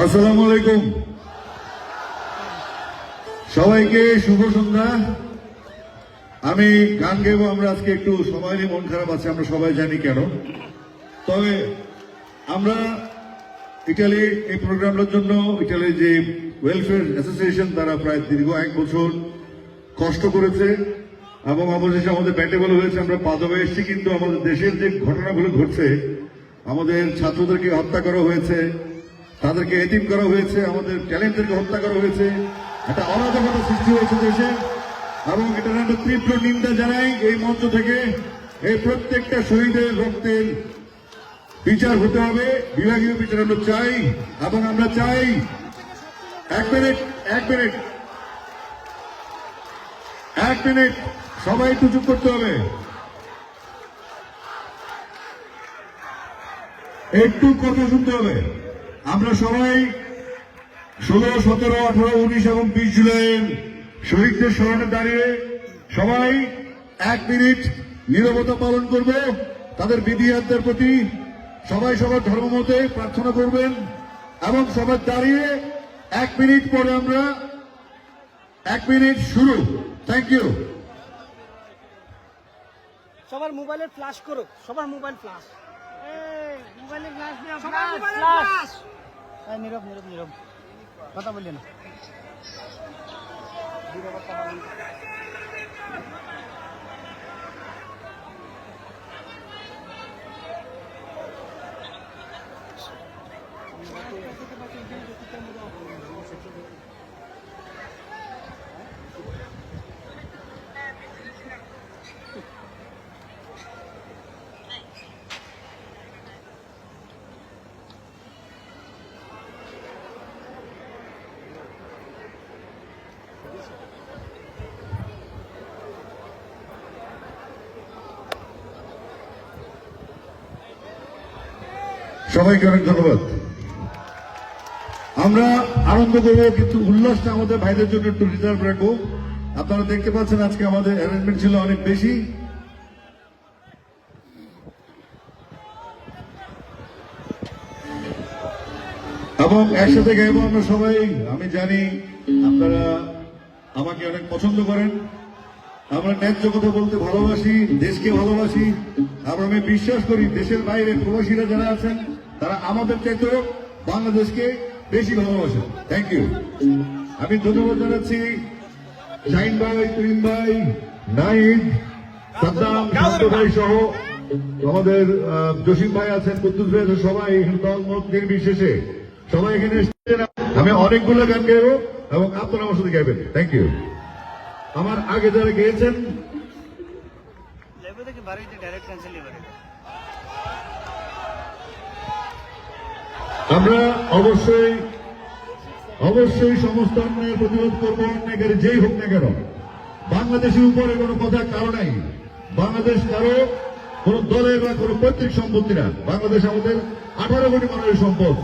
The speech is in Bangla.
আসসালামু আলাইকুম, সবাইকে শুভ সন্ধ্যা। আমি গান গেবো, আমরা আজকে একটু সবারই মন খারাপ আছে, আমরা সবাই জানি কেন। তবে আমরা ইটালি এই প্রোগ্রামটার জন্য ইটালির যে ওয়েলফেয়ার অ্যাসোসিয়েশন তারা প্রায় দীর্ঘ 1 বছর কষ্ট করেছে এবং অবশেষে আমাদের ব্যাটেবল হয়েছে। আমরা পাদবে এসেছি, কিন্তু আমাদের দেশের যে ঘটনাগুলো ঘটছে, আমাদের ছাত্রদেরকে হত্যা করা হয়েছে, তাদেরকে এতিম করা হয়েছে, আমাদের ট্যালেন্টদেরকে হত্যা করা হয়েছে, একটা অরাজকতা সৃষ্টি হয়েছে দেশে, এবং এটার আমরা তীব্র নিন্দা জানাই এই মঞ্চ থেকে। এই প্রত্যেকটা শহীদের রক্তের বিচার হতে হবে, বিভাগীয় বিচার আমরা চাই। এবং আমরা চাই, এক মিনিট সবাই একটু চুপ করতে হবে, একটু কথা শুনতে হবে। আমরা সবাই 16, 17, 18, 19 এবং 20 জুলাইয়ের শহীদদের স্মরণে দাঁড়িয়ে সবাই 1 মিনিট নীরবতা পালন করব তাদের বিধিয়াদের প্রতি। সবাই সবার ধর্মমতে প্রার্থনা করবেন এবং সবাই দাঁড়িয়ে 1 মিনিট পরে আমরা 1 মিনিট শুরু। Thank you. সবার মোবাইলে ফ্ল্যাশ করো, সবার মোবাইল ফ্ল্যাশ, মোবাইলে ফ্ল্যাশ দিও, ফ্ল্যাশ। নীরব নীরব নীরব, কথা বললেন না। সবাইকে অনেক ধন্যবাদ। আমরা আনন্দ করবো, কিন্তু উল্লাসটা আমাদের ভাইদের জন্য একটু রিজার্ভ রাখবো। আপনারা দেখতে পাচ্ছেন আজকে আমাদের অ্যারেঞ্জমেন্ট ছিল অনেক বেশি, এবং একসাথে গাইবো আমরা সবাই। আমি জানি আপনারা আমাকে অনেক পছন্দ করেন, আমরা ন্যায্য কথা বলতে ভালোবাসি, দেশকে ভালোবাসি। আর আমি বিশ্বাস করি দেশের বাইরে প্রবাসীরা যারা আছেন তারা আমাদের চাইতেও বাংলাদেশকে বেশি ভালোবাসেন। Thank you. আমি ধন্যবাদ জানাচ্ছি শাহিন ভাই, তুহিন ভাই, নাহিদ, সাদ্দাম, শান্ত ভাই সহ আমাদের জসিম ভাই আছেন, কুদ্দুস ভাই আছেন, সবাই দল মত নির্বিশেষে সবাই এখানে এসেছেন। আমি অনেকগুলো গান গাইবো এবং আপনারা আমার সাথে গাইবেন। Thank you. আমার আগে যারা গিয়েছেন আমরা অবশ্যই সমস্ত অন্যায়ের প্রতিরোধ করবো, অন্যায়কারী যেই হোক না কেন। বাংলাদেশের উপরে কোনো কথা কারো নাই, বাংলাদেশ কারো কোন দলের বা কোনো পৈতৃক সম্পত্তি না। বাংলাদেশ আমাদের 18 কোটি মানুষের সম্পদ।